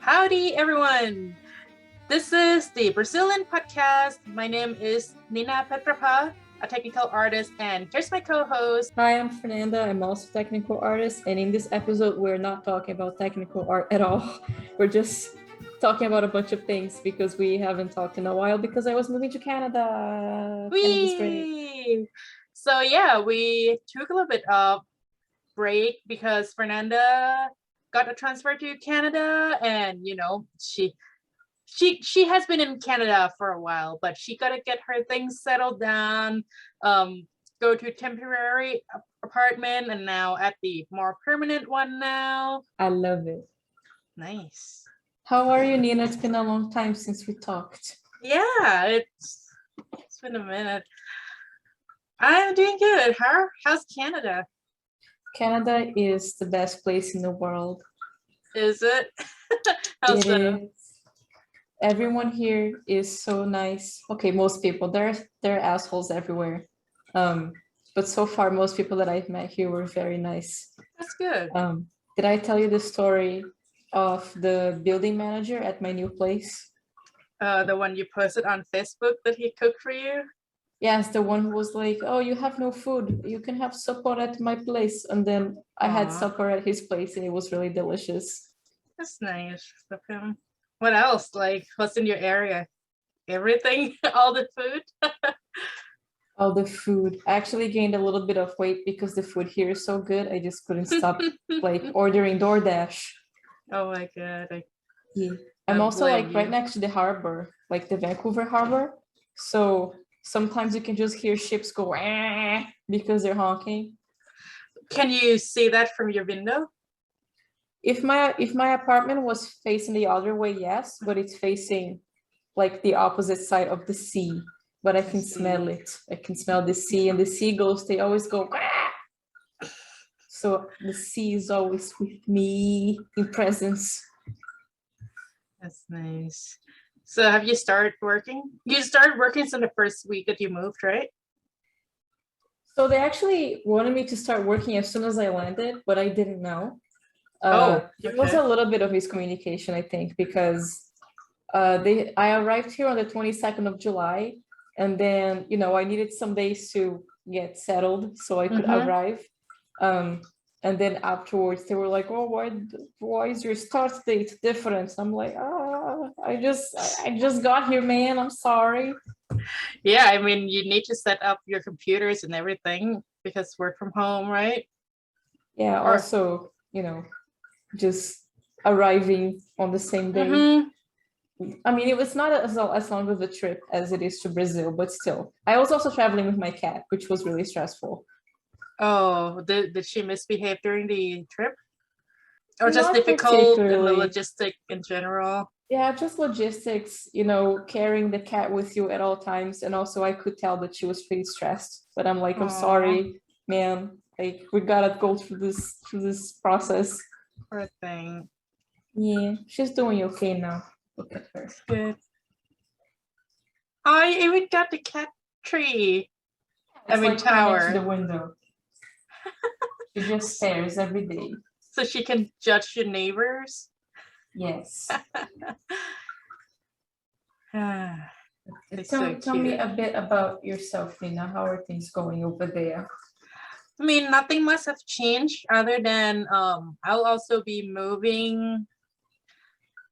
Howdy, everyone. This is the Brazilian podcast. My name is Nina Petchprapa, a technical artist, and here's my co-host. Hi, I'm Fernanda. I'm also a technical artist, and in this episode, we're not talking about technical art at all. We're just talking about a bunch of things because we haven't talked in a while because I was moving to Canada. Canada's great. So yeah, we took a little bit of break because Fernanda got a transfer to Canada, and she has been in Canada for a while, but she got to get her things settled down, go to a temporary apartment, and now at the more permanent one now. I love it. Nice. How are you, Nina? It's been a long time since we talked. Yeah, it's been a minute. I'm doing good. How's Canada? Canada is the best place in the world. Is it? It is. Everyone here is so nice. Okay, most people. There are assholes everywhere. But so far, most people that I've met here were very nice. That's good. Did I tell you the story of the building manager at my new place? The one you posted on Facebook that he cooked for you? Yes, the one who was like, oh, you have no food. You can have supper at my place. And then I had supper at his place and it was really delicious. That's nice of him. What else? Like, what's in your area? Everything? All the food? All the food. I actually gained a little bit of weight because the food here is so good. I just couldn't stop like ordering DoorDash. Oh my God. Yeah. I'm also like right next to the harbor, like the Vancouver harbor. So sometimes you can just hear ships go because they're honking. Can you see that from your window? If my apartment was facing the other way, yes, but it's facing like the opposite side of the sea. But I can smell it. I can smell the sea, and the seagulls, they always go. So the sea is always with me in presence. That's nice. So have you started working? You started working since the first week that you moved, right? So they actually wanted me to start working as soon as I landed, but I didn't know. It was a little bit of miscommunication, I think, because I arrived here on the 22nd of July, and then I needed some days to get settled so I could arrive. And then afterwards they were like, oh, why is your start date different? I'm like, I just got here, man. I'm sorry. Yeah, I mean, you need to set up your computers and everything because work from home, right? Yeah, also, just arriving on the same day. I mean, it was not as long of a trip as it is to Brazil, but still. I was also traveling with my cat, which was really stressful. Oh, did she misbehave during the trip? Or just Not difficult in the logistic in general? Yeah, just logistics, carrying the cat with you at all times. And also I could tell that she was pretty stressed. But I'm like, I'm sorry, man. Like, we gotta go through this process. Poor thing. Yeah, she's doing okay now. Look at her. Good. I even got the cat tree. Tower. Next to the window. She just stares every day. So she can judge your neighbors? Yes. Tell me a bit about yourself, Nina. How are things going over there? I mean, nothing must have changed other than I'll also be moving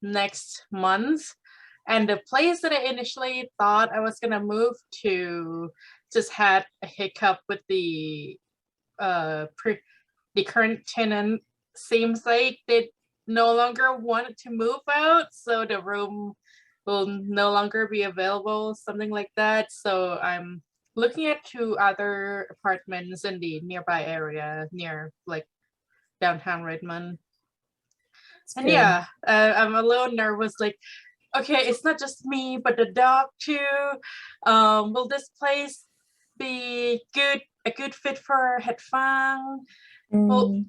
next month. And the place that I initially thought I was going to move to just had a hiccup with the current tenant. Seems like they no longer wanted to move out, so the room will no longer be available, something like that. So I'm looking at 2 other apartments in the nearby area near like downtown Redmond. And yeah, I'm a little nervous, like, okay, it's not just me, but the dog too. Will this place be a good fit for Het Fang? Well,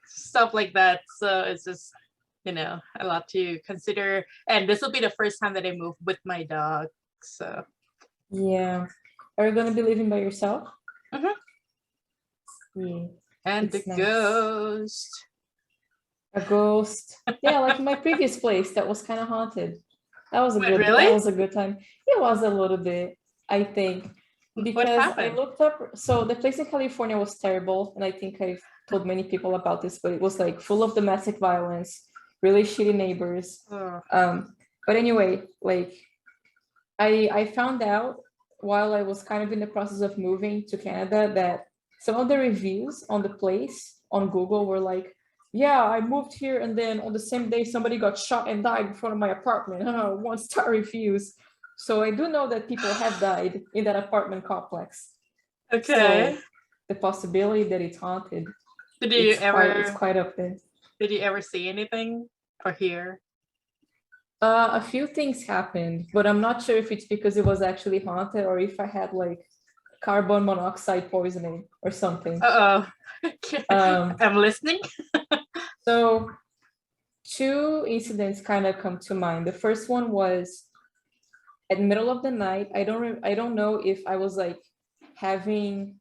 stuff like that. So it's just, a lot to consider. And this will be the first time that I move with my dog. So yeah. Are you gonna be living by yourself? Yeah. And the ghost. A ghost. Yeah, like my previous place that was kind of haunted. That was a Wait, good really? that was a good time. It was a little bit, I think, What because I happened? looked up, so the place in California was terrible, and I think I've told many people about this, but it was like full of domestic violence, really shitty neighbors. Oh, But anyway, like I found out while I was kind of in the process of moving to Canada that some of the reviews on the place on Google were like, yeah, I moved here and then on the same day somebody got shot and died in front of my apartment. 1-star reviews. So I do know that people have died in that apartment complex. okay. So the possibility that it's haunted, Did you it's ever quite up there. did you ever see anything or hear? A few things happened, but I'm not sure if it's because it was actually haunted or if I had like carbon monoxide poisoning or something. Uh-oh. Okay. I'm listening. So 2 incidents kind of come to mind. The first one was at the middle of the night. I don't know if I was like having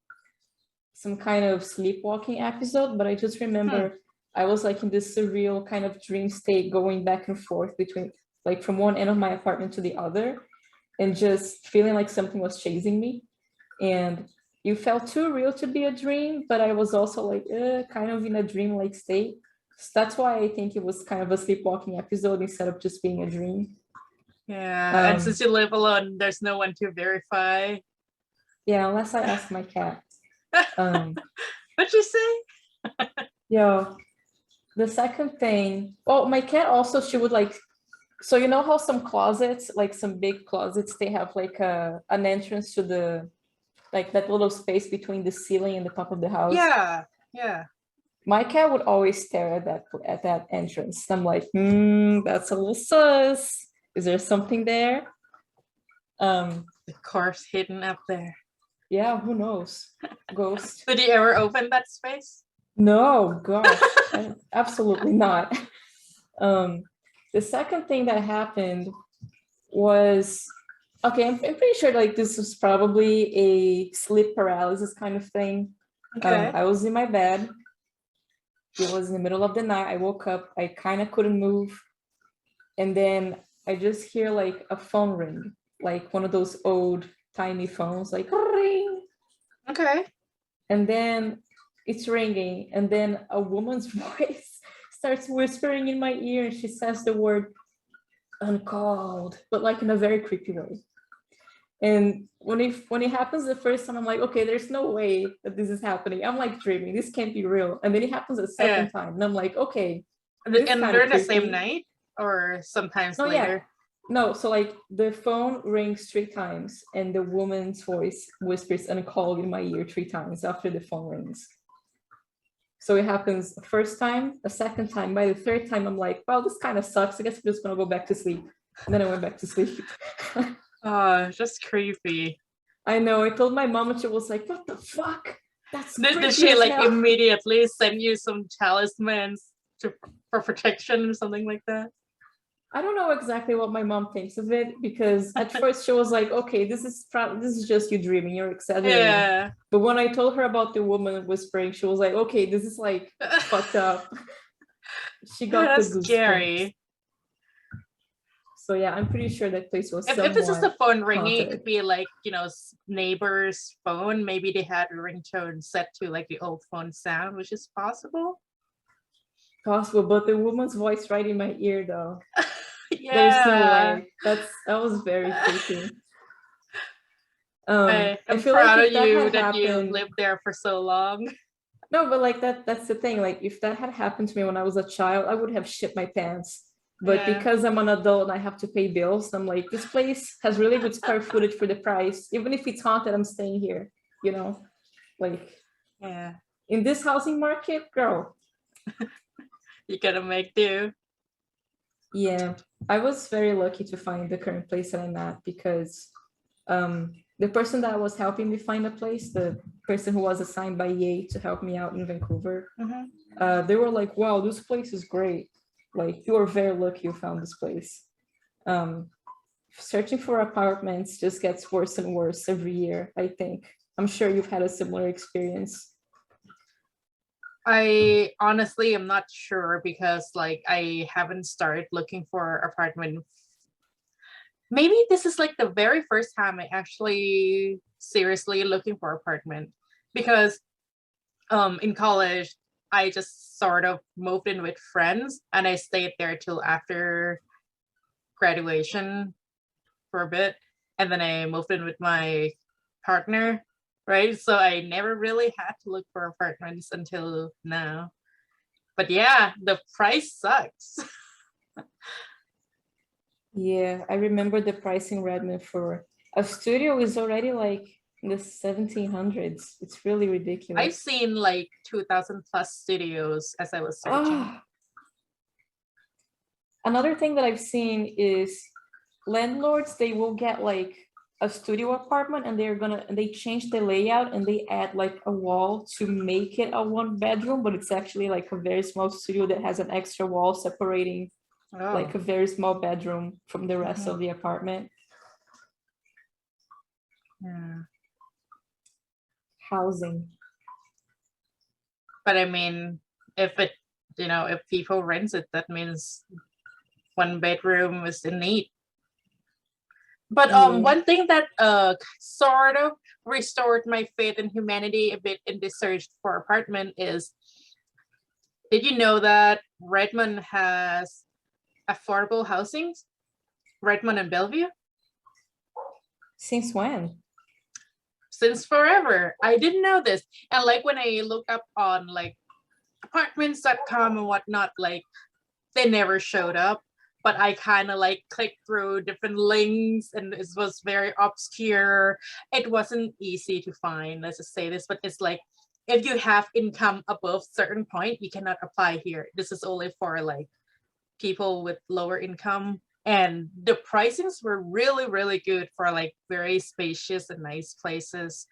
some kind of sleepwalking episode, but I just remember I was like in this surreal kind of dream state going back and forth between like from one end of my apartment to the other and just feeling like something was chasing me. And it felt too real to be a dream, but I was also like kind of in a dream-like state. So that's why I think it was kind of a sleepwalking episode instead of just being a dream. Yeah, and since you live alone, there's no one to verify. Yeah, unless I ask my cat. What'd you say? Yeah. The second thing, oh, my cat also, she would like, so you know how some closets, like some big closets, they have like an entrance to the, like that little space between the ceiling and the top of the house. Yeah, yeah. My cat would always stare at that entrance. I'm like, that's a little sus. Is there something there? The car's hidden up there. Yeah, who knows? Ghost. Did you ever open that space? No, gosh, absolutely not. The second thing that happened was, okay, I'm pretty sure like this was probably a sleep paralysis kind of thing. Okay. I was in my bed. It was in the middle of the night. I woke up. I kind of couldn't move. And then I just hear like a phone ring, like one of those old tiny phones, like ring. Okay. And then it's ringing. And then a woman's voice starts whispering in my ear. And she says the word uncalled, but like in a very creepy way. And when it happens the first time, I'm like, okay, there's no way that this is happening. I'm like dreaming. This can't be real. And then it happens a second time, and I'm like, okay, And they're the same night, or sometimes later. Yeah. No, so like the phone rings 3 times, and the woman's voice whispers uncalled in my ear 3 times after the phone rings. So it happens the first time, a second time. By the third time, I'm like, well, this kind of sucks. I guess I'm just gonna go back to sleep. And then I went back to sleep. Oh, just creepy. I know. I told my mom and she was like, what the fuck? That's Did she like immediately send you some talismans for protection or something like that? I don't know exactly what my mom thinks of it, because at first she was like, okay, this is just you dreaming, you're exaggerating. Yeah. But when I told her about the woman whispering, she was like, okay, this is like fucked up. She got the goosebumps. Scary. So yeah, I'm pretty sure that place was if it's just a phone ringing, haunted. It could be like, neighbor's phone. Maybe they had a ringtone set to like the old phone sound, which is possible. Possible, but the woman's voice right in my ear though. Yeah. There's no way. That was very creepy. I'm feel proud like of you that you lived there for so long. No, but like that's the thing. Like if that had happened to me when I was a child, I would have shit my pants. But because I'm an adult and I have to pay bills, I'm like, this place has really good square footage for the price. Even if it's haunted, I'm staying here, Like, yeah. In this housing market, girl. You gotta make do. Yeah, I was very lucky to find the current place that I'm at, because the person that was helping me find a place, the person who was assigned by EA to help me out in Vancouver, they were like, wow, this place is great. Like, you are very lucky you found this place. Searching for apartments just gets worse and worse every year, I think. I'm sure you've had a similar experience. I honestly am not sure because like I haven't started looking for apartment. Maybe this is like the very first time I actually seriously looking for apartment because in college I just sort of moved in with friends and I stayed there till after graduation for a bit, and then I moved in with my partner, right? So I never really had to look for apartments until now. But yeah, the price sucks. Yeah, I remember the price in Redmond for a studio is already like in the 1700s. It's really I've ridiculous. seen like 2,000 plus studios as I was searching. Ah, another thing that I've seen is landlords, they will get like a studio apartment and they change the layout and they add like a wall to make it a 1 bedroom, but it's actually like a very small studio that has an extra wall separating like Oh, a very small bedroom from the rest of mhm. the apartment. Yeah. Housing. But I mean, if it, if people rent it, that means 1 bedroom is in need. But Yeah. one thing that sort of restored my faith in humanity a bit in the search for apartment is, did you know that Redmond has affordable housing? Redmond and Bellevue? Since when? Since forever. I didn't know this. And like when I look up on like apartments.com and whatnot, like they never showed up. But I kind of like clicked through different links and it was very obscure. It wasn't easy to find, let's just say this, but it's like if you have income above certain point, you cannot apply here. This is only for like people with lower income. And the pricings were really, really good for like very spacious and nice places.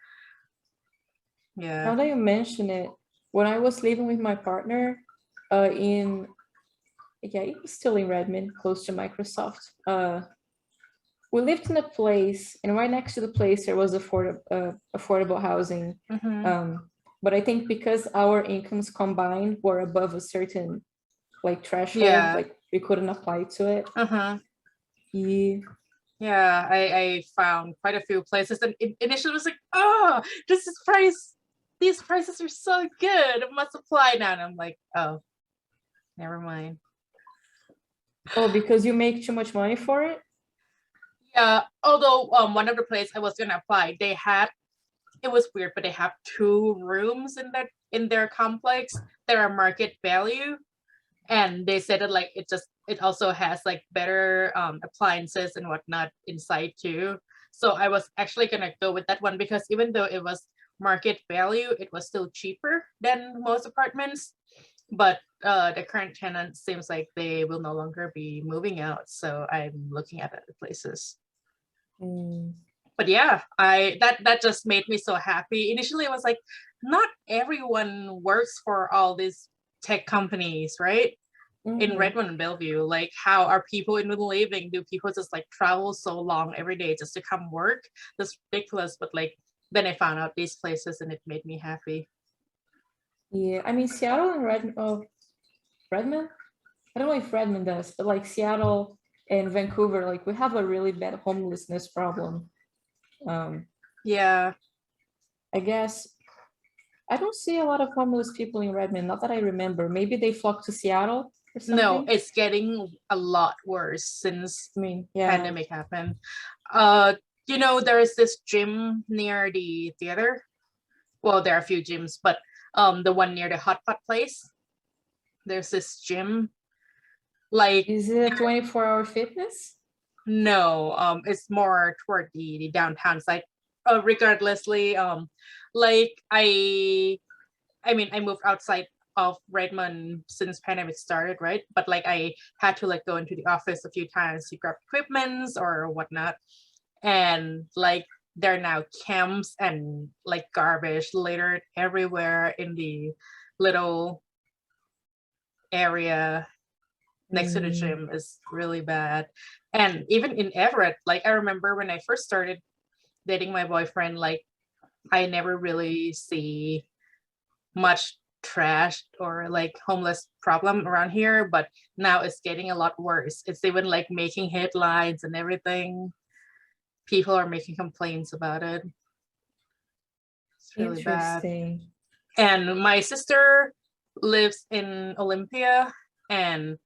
Yeah. Now that you mention it, when I was living with my partner in, yeah, it was still in Redmond, close to Microsoft. We lived in a place, and right next to the place there was affordable housing. Mm-hmm. But I think because our incomes combined were above a certain like threshold, Yeah. like we couldn't apply to it. Uh-huh. Yeah. Yeah, I found quite a few places, and initially was like, oh, these prices are so good, it must apply now. And I'm like, oh, never mind. Oh, because you make too much money for it? Yeah, although one of the places I was gonna apply, it was weird, but they have 2 rooms in their complex that are market value, and they said that like it also has like better appliances and whatnot inside too. So I was actually gonna go with that one because even though it was market value, it was still cheaper than most apartments. But the current tenant seems like they will no longer be moving out, so I'm looking at other places. Mm. But yeah, that just made me so happy. Initially, I was like, not everyone works for all these tech companies, right? In Mm-hmm. Redmond and Bellevue, like how are people in the living? Do people just like travel so long every day just to come work? That's ridiculous. But like then I found out these places and it made me happy. Yeah, I mean Seattle and Redmond. I don't know if Redmond does, but like Seattle and Vancouver, like we have a really bad homelessness problem. Yeah. I guess I don't see a lot of homeless people in Redmond, not that I remember. Maybe they flock to Seattle or No, something. it's getting a lot worse since I mean, yeah. pandemic happened. Uh, there is this gym near the theater. Well, there are a few gyms, but the one near the hot pot place, there's this gym. Like Is it 24-hour fitness? no, it's more toward the downtown side. Regardlessly, like I mean, I moved outside of Redmond since pandemic started, right? But like I had to like go into the office a few times to grab equipments or whatnot, and like there are now camps and like garbage littered everywhere in the little area next to the Mm. gym is really bad. And even in Everett, like I remember when I first started dating my boyfriend, like I never really see much trashed or like homeless problem around here, but now it's getting a lot worse. It's even like making headlines and everything. People are making complaints about it. It's really bad. Interesting. And my sister lives in Olympia, and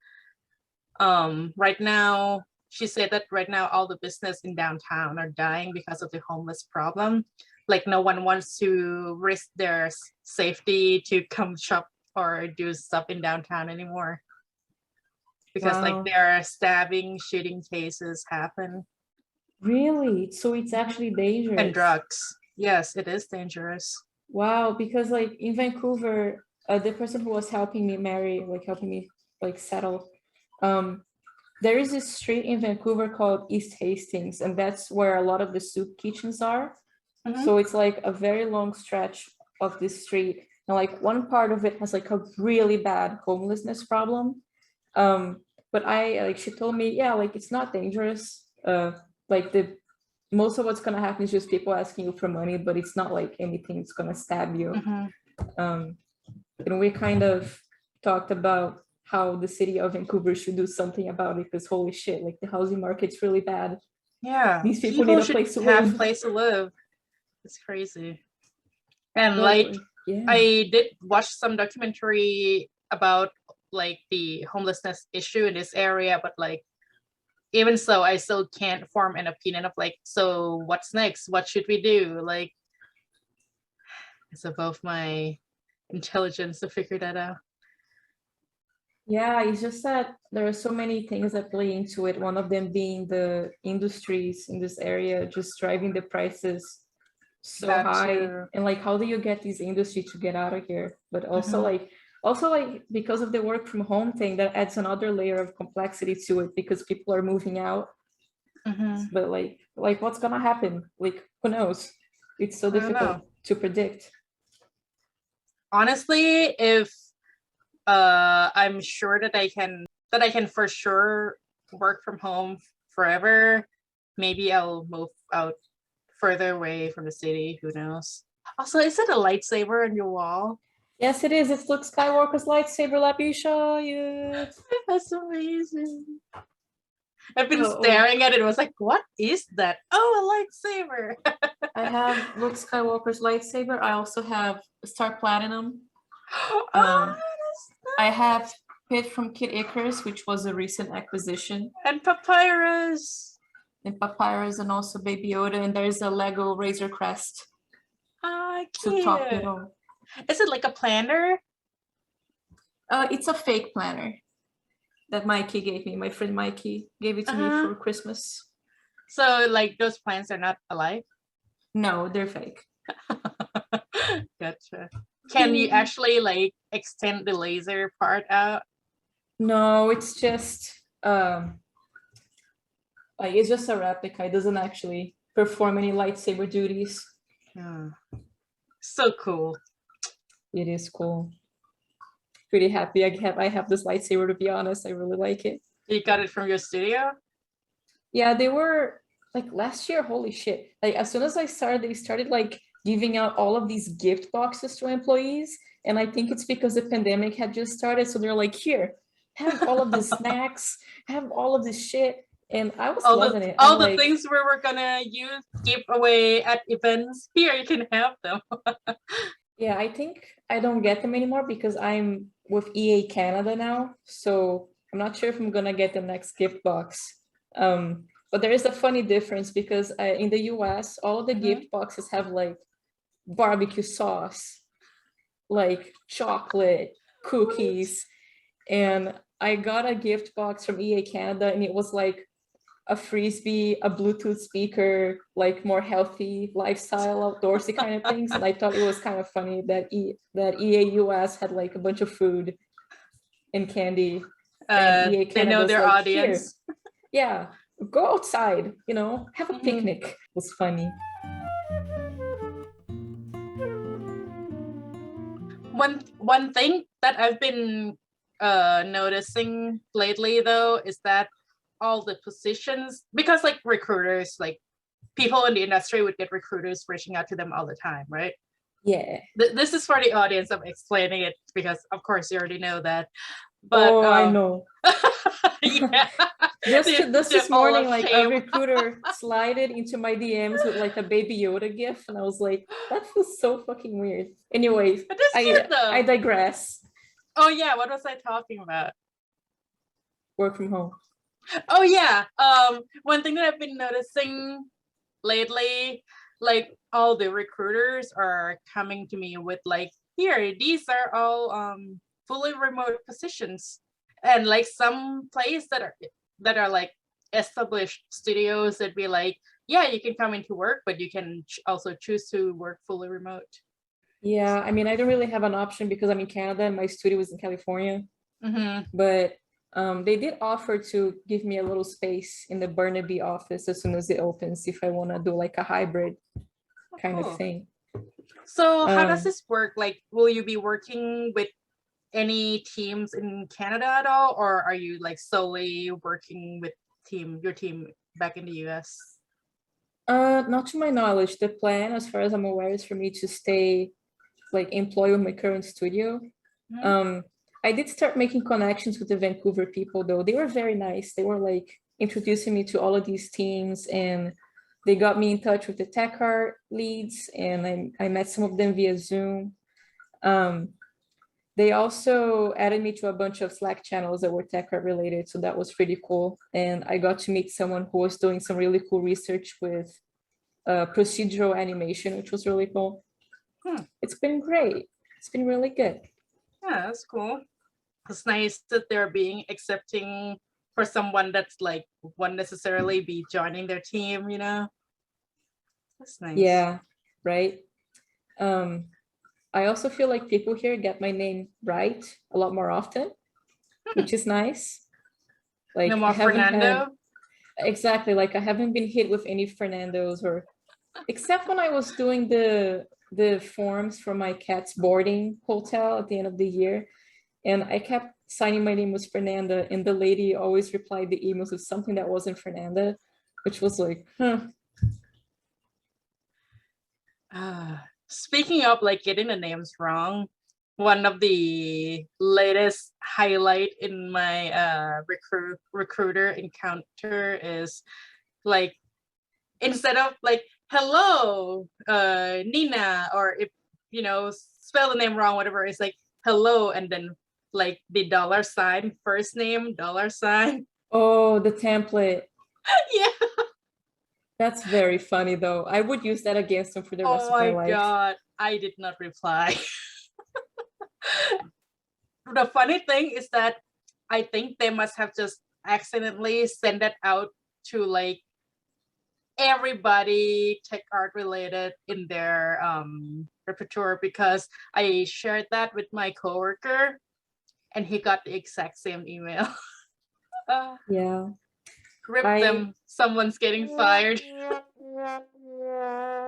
right now she said that right now all the business in downtown are dying because of the homeless problem. Like no one wants to risk their safety to come shop or do stuff in downtown anymore, because like Wow. there are stabbing, shooting cases happen. Really? So it's actually dangerous. And drugs. Yes, it is dangerous. Wow, because like in Vancouver, the person who was helping me settle, there is this street in Vancouver called East Hastings, and that's where a lot of the soup kitchens are. Mhm. So it's like a very long stretch of this street, and like one part of it has like a really bad homelessness problem. But she told me, yeah, like it's not dangerous. Like the most of what's gonna happen is just people asking you for money, but it's not like anything that's gonna stab you. Mhm. And we kind of talked about how the city of Vancouver should do something about it, because holy shit, like the housing market's really bad. Yeah, These people need a should place to have live. place to live. It's crazy. And But, like yeah. I did watch some documentary about like the homelessness issue in this area, but like even so I still can't form an opinion of like, so what's next, what should we do? Like it's above my intelligence to figure that out. Yeah, it's just that there are so many things that play into it. One of them being the industries in this area just driving the prices so That high. too. And like, how do you get this industry to get out of here? But also Mhm. like because of the work from home thing, that adds another layer of complexity to it, because people are moving out. Mhm. But like what's gonna happen? Like, who knows? It's so I don't know. difficult to predict. Honestly, if I'm sure that I can for sure work from home forever, maybe I'll move out further away from the city. Who knows? Also, is it a lightsaber on your wall? Yes, it is. It's Luke Skywalker's lightsaber. Let me show you. That's amazing. I've been Oh, staring at it. I was like, what is that? Oh, a lightsaber. I have Luke Skywalker's lightsaber. I also have Star Platinum. Oh, that's I have Pit from Kid Icarus, which was a recent acquisition, and papyrus. and Papyrus, and also Baby Yoda, and there's a Lego Razor Crest Ah, to top cute. it all. Is it like a planner? It's a fake planner that Mikey gave me. My friend Mikey gave it to me for Christmas. So like those plants are not alive? No, they're fake. Gotcha. Can you actually like extend the laser part out? No, it's just like it's just a replica. It doesn't actually perform any lightsaber duties. So cool. It is cool. Pretty happy I have this lightsaber, to be honest. I really like it. You got it from your studio? Yeah, they were like last year, holy shit. Like as soon as I started, they started like giving out all of these gift boxes to employees. And I think it's because the pandemic had just started. So they're like, here, have all of the snacks, have all of this shit. And I was loving it. All the things we were gonna give away at events. Here, you can have them. Yeah, I think I don't get them anymore because I'm with EA Canada now. So I'm not sure if I'm gonna get the next gift box. But there is a funny difference because in the US, all of the gift boxes have like barbecue sauce, like chocolate, cookies. And I got a gift box from EA Canada, and it was like a frisbee, a Bluetooth speaker, like more healthy lifestyle, outdoorsy kind of things. And I thought it was kind of funny that EA US had like a bunch of food and candy, and EA They know Canada's their like, audience. here, yeah, go outside, have a picnic. It was funny. One thing that I've been noticing lately though is that all the positions, because like recruiters, like people in the industry would get recruiters reaching out to them all the time, right? Yeah. This is for the audience. I'm explaining it because, of course, you already know that. But Oh, I know. yeah, Just this morning, of like a shame. recruiter slided into my DMs with like a Baby Yoda gif, and I was like, that feels so fucking weird. Anyways, It is cute I though. digress. Oh yeah, what was I talking about? Work from home. Oh yeah, one thing that I've been noticing lately, like all the recruiters are coming to me with like, here, these are all fully remote positions, and like some place that are like established studios that'd be like, yeah, you can come into work, but you can also choose to work fully remote. Yeah, I mean, I don't really have an option because I'm in Canada and my studio was in California. But they did offer to give me a little space in the Burnaby office as soon as it opens if I want to do like a hybrid kind of thing. So how does this work? Like, will you be working with any teams in Canada at all, or are you like solely working with your team back in the US? Not to my knowledge. The plan, as far as I'm aware, is for me to stay like employed with my current studio. I did start making connections with the Vancouver people though. They were very nice. They were like introducing me to all of these teams, and they got me in touch with the tech art leads, and I met some of them via Zoom. They also added me to a bunch of Slack channels that were tech art related, so that was pretty cool. And I got to meet someone who was doing some really cool research with procedural animation, which was really cool. It's been great. It's been really good. Yeah, that's cool. It's nice that they're being accepting for someone that's like won't necessarily be joining their team, you know? That's nice. Yeah, right. I also feel like people here get my name right a lot more often, which is nice. Like no more Fernando? Exactly, like I haven't been hit with any Fernandos, or except when I was doing the forms for my cat's boarding hotel at the end of the year, and I kept signing my name was Fernanda, and the lady always replied the emails with something that wasn't Fernanda, which was like, Speaking of like getting the names wrong, one of the latest highlight in my recruiter encounter is like, instead of like, hello, Nina, or if you know, spell the name wrong, whatever, it's like hello and then like the $sign, first name, $sign. oh, the template. Yeah. That's very funny though. I would use that against them for the rest of my life. Oh my God, I did not reply. The funny thing is that I think they must have just accidentally sent it out to like everybody tech art related in their repertoire, because I shared that with my coworker and he got the exact same email. Yeah. Rip them, someone's getting fired.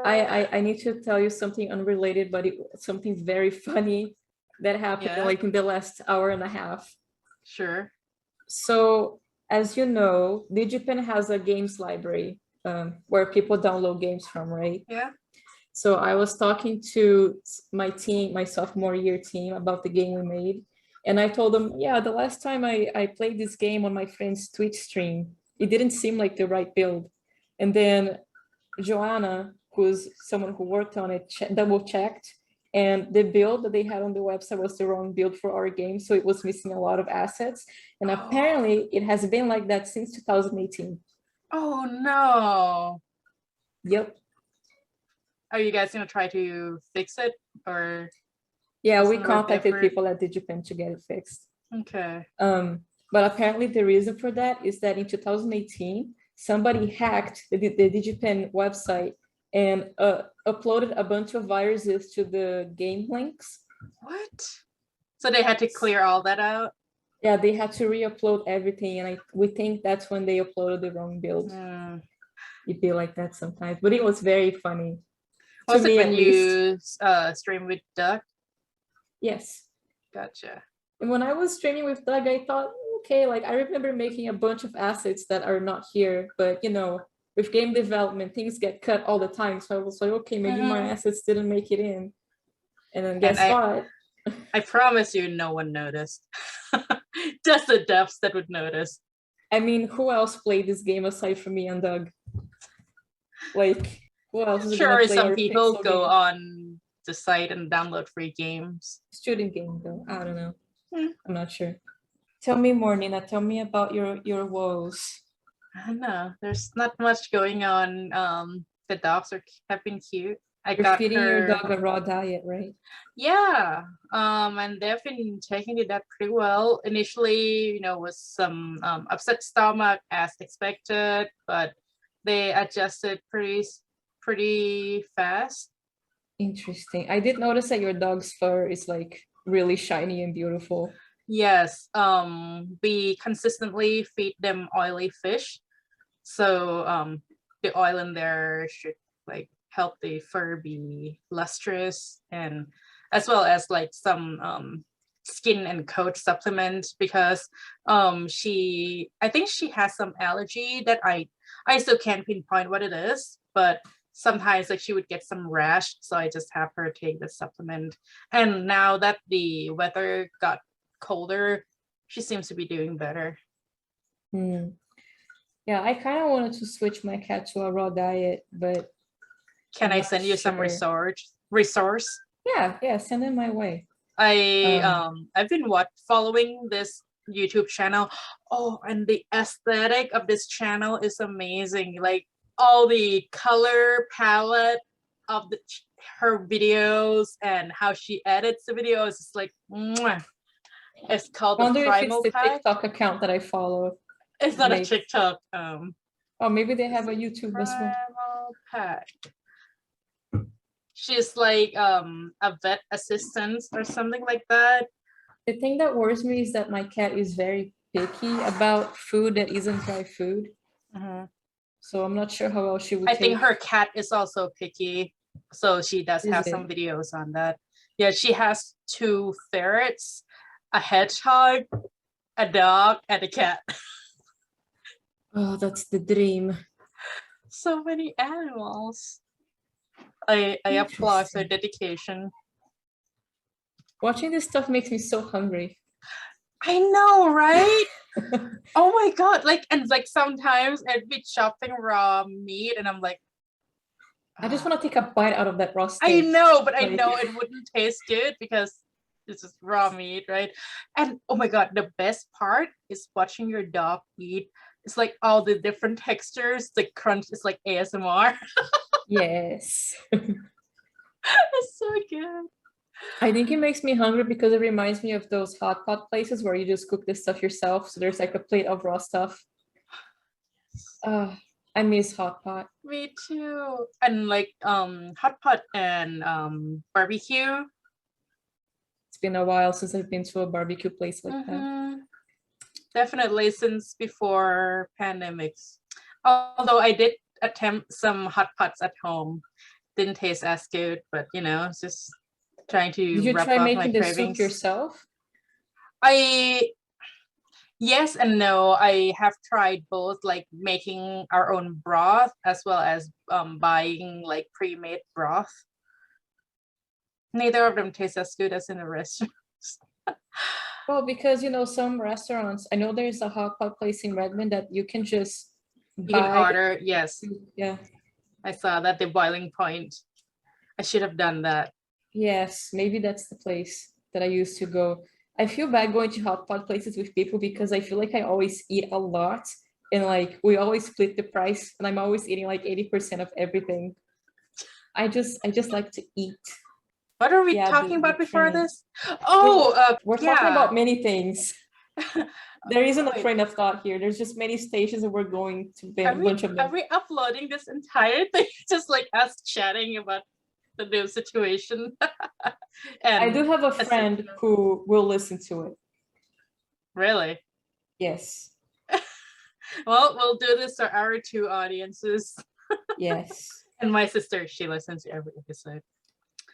I need to tell you something unrelated, but something very funny that happened like in the last hour and a half. Sure. So as you know, Digipen has a games library where people download games from, right? Yeah. So I was talking to my team, my sophomore year team, about the game we made. And I told them, yeah, the last time I played this game on my friend's Twitch stream, it didn't seem like the right build. And then Joanna, who's someone who worked on it, double checked, and the build that they had on the website was the wrong build for our game. So it was missing a lot of assets. And apparently it has been like that since 2018. Oh no. Yep. Are you guys going to try to fix it, or? Yeah, we contacted people at Digipen to get it fixed. Okay. But apparently the reason for that is that in 2018, somebody hacked the Digipen website and uploaded a bunch of viruses to the game links. What? So they had to clear all that out? Yeah, they had to re-upload everything, and we think that's when they uploaded the wrong build. It'd be like that sometimes, but it was very funny. Was it when you stream with Doug? Yes. Gotcha. And when I was streaming with Doug, I thought, okay, like I remember making a bunch of assets that are not here, but you know, with game development, things get cut all the time. So I was like, okay, maybe my assets didn't make it in. And then And guess what? I promise you, no one noticed. Just the devs that would notice. I mean, who else played this game aside from me and Doug? Like, who else is gonna Sure, play some our people pixel go game? on the site and download free games. Shooting game though. I don't know. Hmm. I'm not sure. Tell me more, Nina. Tell me about your woes. I don't know. There's not much going on. The dogs have been cute. I You're got feeding your her. dog a raw diet, right? Yeah. And they've been taking it that pretty well. Initially, was some upset stomach as expected, but they adjusted pretty fast. Interesting. I did notice that your dog's fur is like really shiny and beautiful. Yes. We consistently feed them oily fish. So the oil in there should like help the fur be lustrous, and as well as like some skin and coat supplements, because I think she has some allergy that I still can't pinpoint what it is, but sometimes like she would get some rash, so I just have her take the supplement. And now that the weather got colder, she seems to be doing better. Hmm. Yeah, I kind of wanted to switch my cat to a raw diet, but Can I'm I not send you some sure. resource? Yeah, send it my way. I've been following this YouTube channel. Oh, and the aesthetic of this channel is amazing. Like all the color palette of her videos and how she edits the videos is like mwah. It's called I the wonder if it's Primal the Pack. TikTok account that I follow. It's not a Maybe. TikTok. Oh, maybe they have a YouTube as well. Primal Pack. She's like a vet assistant or something like that. The thing that worries me is that my cat is very picky about food that isn't dry food. So I'm not sure how well she would I think take. her cat is also picky, so she does Is have it? some videos on that. Yeah, she has 2 ferrets, a hedgehog, a dog, and a cat. Oh, that's the dream. So many animals. I applaud her dedication. Watching this stuff makes me so hungry. I know, right? Oh my god! And sometimes I'd be chopping raw meat, and I'm like, I just want to take a bite out of that raw I steak. know, but I know it wouldn't taste good because it's just raw meat, right? And oh my god, the best part is watching your dog eat. It's like all the different textures. The crunch is like ASMR. Yes. It's so good. I think it makes me hungry because it reminds me of those hot pot places where you just cook this stuff yourself. So there's like a plate of raw stuff. I miss hot pot. Me too. And like hot pot and barbecue. It's been a while since I've been to a barbecue place like that. Definitely since before pandemics. Although I did attempt some hot pots at home. Didn't taste as good, but it's just trying to Did you wrap try up my making the soup cravings. yourself? Yes and no. I have tried both, like making our own broth as well as buying like pre-made broth. Neither of them taste as good as in the restaurant. Well, because some restaurants, I know there's a hot pot place in Redmond that you can just You can order, yes. Yeah. I saw that, the boiling point. I should have done that. Yes, maybe that's the place that I used to go. I feel bad going to hot pot places with people because I feel like I always eat a lot and like we always split the price and I'm always eating like 80% of everything. I just like to eat. What are we talking about before this? Oh, we're talking about many things. There isn't a train of thought here. There's just many stations that we're going to a bunch of them. Are we uploading this entire thing? Just like us chatting about the new situation? And I do have a friend who will listen to it. Really? Yes. Well, we'll do this to our 2 audiences. Yes. And my sister, she listens to every episode.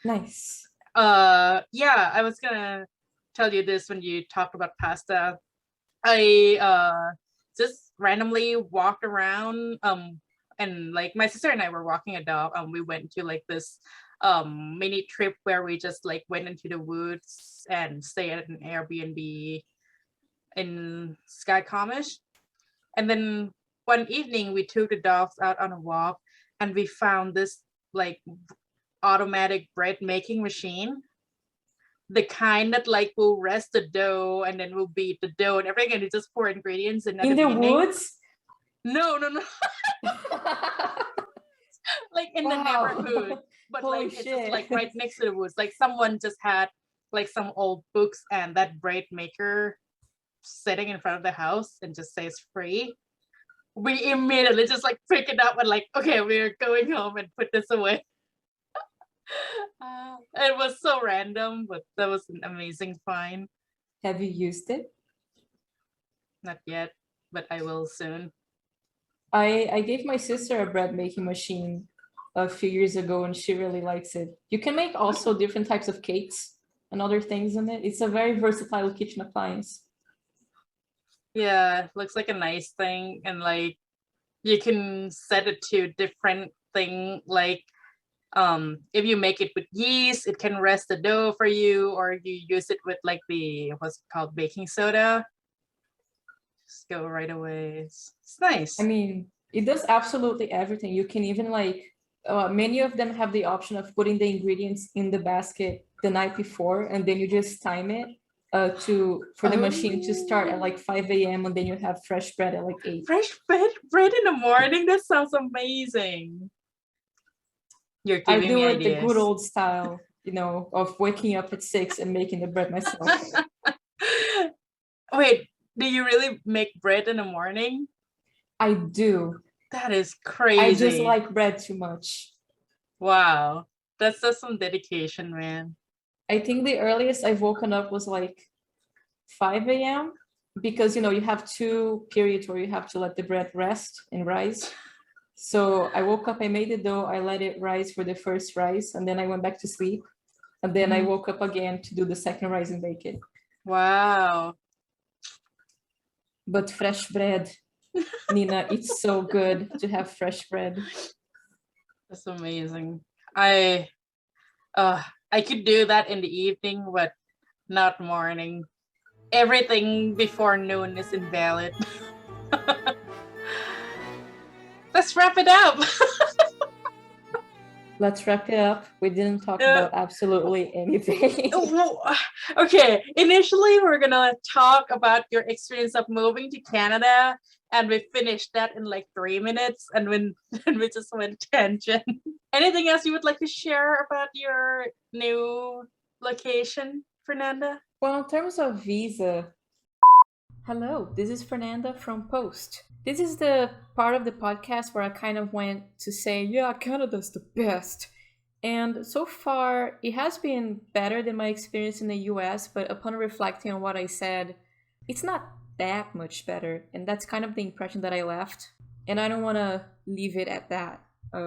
Nice. Yeah, I was gonna tell you this when you talked about pasta. I just randomly walked around and like my sister and I were walking a dog. We went to like this mini trip where we just like went into the woods and stayed at an Airbnb in Skycomish. And then one evening we took the dogs out on a walk and we found this like automatic bread making machine, the kind that like will rest the dough and then will beat the dough and everything, and you just pour ingredients in at In the the beginning. woods? No. Like in the Wow. neighborhood, but Holy like it's shit. just like right next to the woods. Like someone just had like some old books and that bread maker sitting in front of the house and just says free. We immediately just like pick it up and like, okay, we're going home and put this away. It was so random, but that was an amazing find. Have you used it? Not yet, but I will soon. I gave my sister a bread making machine a few years ago and she really likes it. You can make also different types of cakes and other things in it. It's a very versatile kitchen appliance. Yeah, looks like a nice thing, and like you can set it to different thing, like if you make it with yeast, it can rest the dough for you, or you use it with like the what's it called, baking soda, just go right away. It's nice. I mean, it does absolutely everything. You can even like many of them have the option of putting the ingredients in the basket the night before, and then you just time it for the machine to start at like 5 a.m. and then you have fresh bread at like 8. Fresh bread in the morning. That sounds amazing. You're I giving do me it ideas. the good old style, of waking up at 6 and making the bread myself. Wait, do you really make bread in the morning? I do. That is crazy. I just like bread too much. Wow, that's just some dedication, man. I think the earliest I've woken up was like 5 a.m. because you have 2 periods where you have to let the bread rest and rise. So I woke up, I made the dough, I let it rise for the first rise, and then I went back to sleep. And then I woke up again to do the second rise and bake it. Wow. But fresh bread, Nina, it's so good to have fresh bread. That's amazing. I could do that in the evening, but not morning. Everything before noon is invalid. Let's wrap it up. Let's wrap it up. We didn't talk about absolutely anything. Okay, initially we're gonna talk about your experience of moving to Canada, and we finished that in like 3 minutes, and we just went tangent. Anything else you would like to share about your new location, Fernanda? Well, in terms of visa, hello, this is Fernanda from Post. This is the part of the podcast where I kind of went to say, yeah, Canada's the best. And so far, it has been better than my experience in the US, but upon reflecting on what I said, it's not that much better. And that's kind of the impression that I left. And I don't want to leave it at that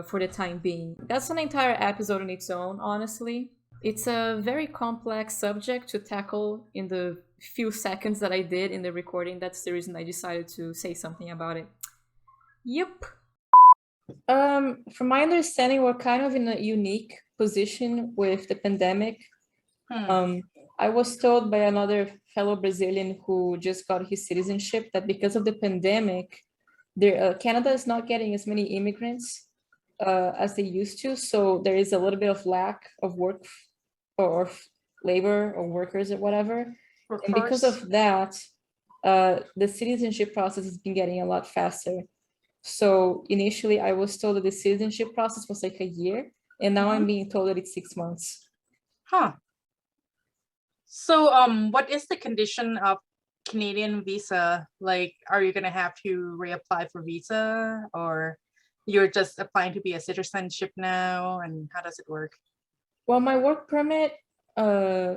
for the time being. That's an entire episode on its own, honestly. It's a very complex subject to tackle in the few seconds that I did in the recording. That's the reason I decided to say something about it. Yep. From my understanding, we're kind of in a unique position with the pandemic. I was told by another fellow Brazilian who just got his citizenship that because of the pandemic, Canada is not getting as many immigrants as they used to. So there is a little bit of lack of work or labor or workers or whatever. And because of that, the citizenship process has been getting a lot faster. So initially I was told that the citizenship process was like a year, and now I'm being told that it's 6 months. So what is the condition of Canadian visa? Like, are you gonna have to reapply for visa, or you're just applying to be a citizenship now, and how does it work? Well, my work permit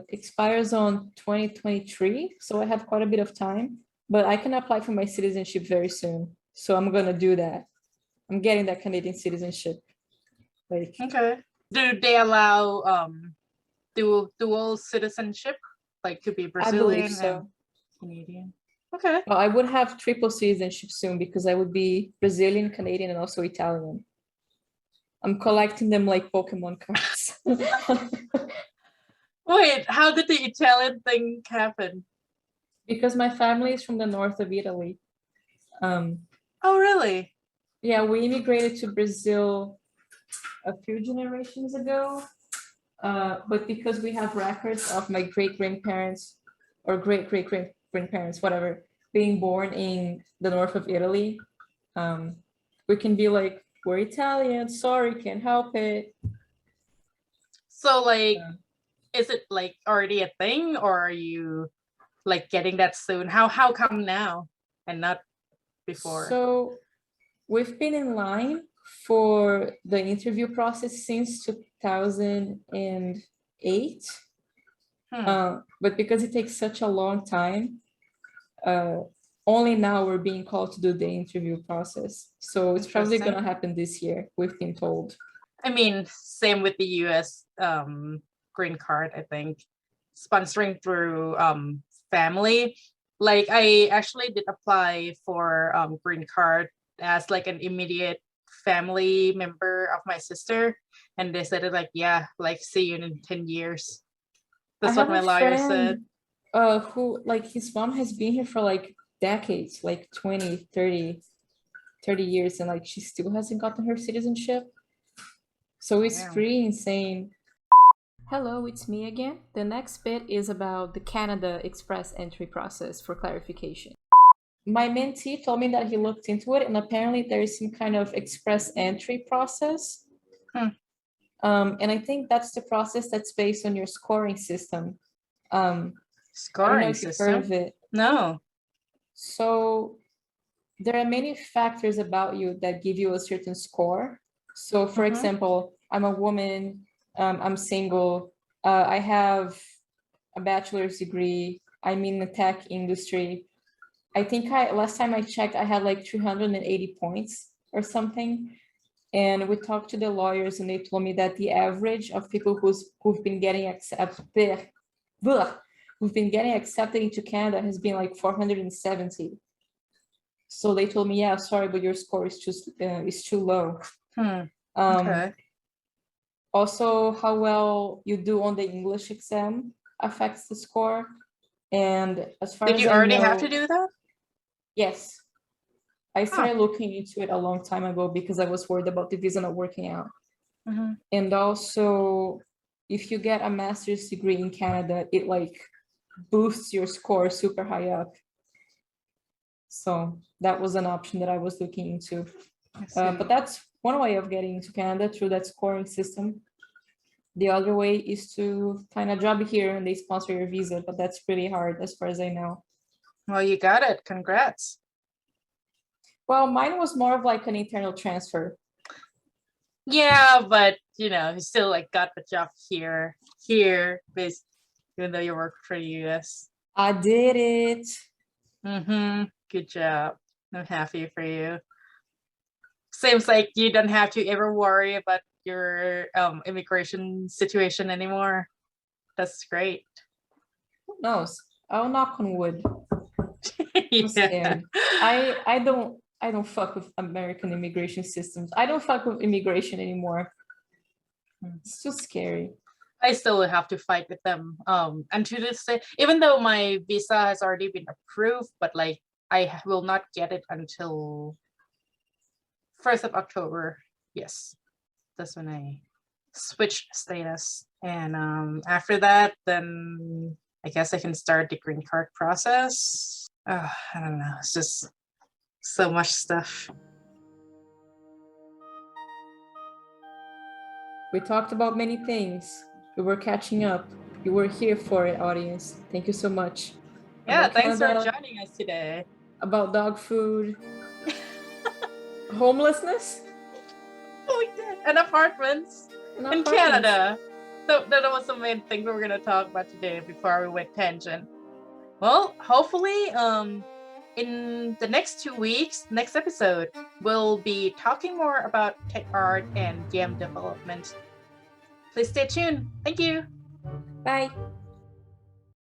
expires on 2023, so I have quite a bit of time, but I can apply for my citizenship very soon. So I'm gonna do that. I'm getting that Canadian citizenship. Okay. Do they allow dual citizenship, like to be Brazilian and Canadian? Okay. Well, I would have triple citizenship soon because I would be Brazilian, Canadian, and also Italian. I'm collecting them like Pokemon cards. Wait, how did the Italian thing happen? Because my family is from the north of Italy. Oh, really? Yeah, we immigrated to Brazil a few generations ago. But because we have records of my great-grandparents or great-great-grandparents, whatever, being born in the north of Italy, we can be like, we're Italian, sorry, can't help it. So like, is it like already a thing, or are you like getting that soon? How come now and not before? So we've been in line for the interview process since 2008. But because it takes such a long time, only now we're being called to do the interview process. So it's probably going to happen this year, we've been told. I mean, same with the US green card, I think. Sponsoring through family. Like I actually did apply for green card as like an immediate family member of my sister. And they said it like, yeah, like see you in 10 years. That's what my lawyer said. Who like his mom has been here for like decades, like 20, 30 years, and like she still hasn't gotten her citizenship. So it's pretty insane. Hello, it's me again. The next bit is about the Canada Express entry process for clarification. My mentee told me that he looked into it, and apparently there is some kind of express entry process. And I think that's the process that's based on your scoring system. Scoring system? Heard of it. No. So there are many factors about you that give you a certain score. So for example, I'm a woman, I'm single, I have a bachelor's degree, I'm in the tech industry. I think last time I checked, I had like 380 points or something. And we talked to the lawyers and they told me that the average of people who've been getting accepted into Canada has been like 470. So they told me, yeah, sorry, but your score is too low. Okay. Also, how well you do on the English exam affects the score. And as far as did you already have to do that? Yes. I started looking into it a long time ago because I was worried about the visa not working out. And also, if you get a master's degree in Canada, it like boosts your score super high up. So that was an option that I was looking into. But that's one way of getting into Canada through that scoring system. The other way is to find a job here and they sponsor your visa, but that's pretty hard as far as I know. Well, you got it. Congrats. Well, mine was more of like an internal transfer. Yeah, but you know, you still like got the job here, even though you work for the US. I did it. Good job. I'm happy for you. Seems like you don't have to ever worry about your immigration situation anymore. That's great. Who knows? I'll knock on wood. Yeah. I don't fuck with American immigration systems. I don't fuck with immigration anymore. It's too scary. I still have to fight with them. And to this day, even though my visa has already been approved, but like I will not get it until 1st of October. Yes, that's when I switch status. And after that, then I guess I can start the green card process. I don't know. It's just so much stuff. We talked about many things. We were catching up. You were here for it, audience. Thank you so much. Yeah, thanks for joining us today. About dog food. Homelessness. Oh, we did. And apartments in Canada. So that was the main thing we were going to talk about today before we went tangent. Well, hopefully, in the next 2 weeks, next episode, we'll be talking more about tech art and game development. Please stay tuned. Thank you. Bye.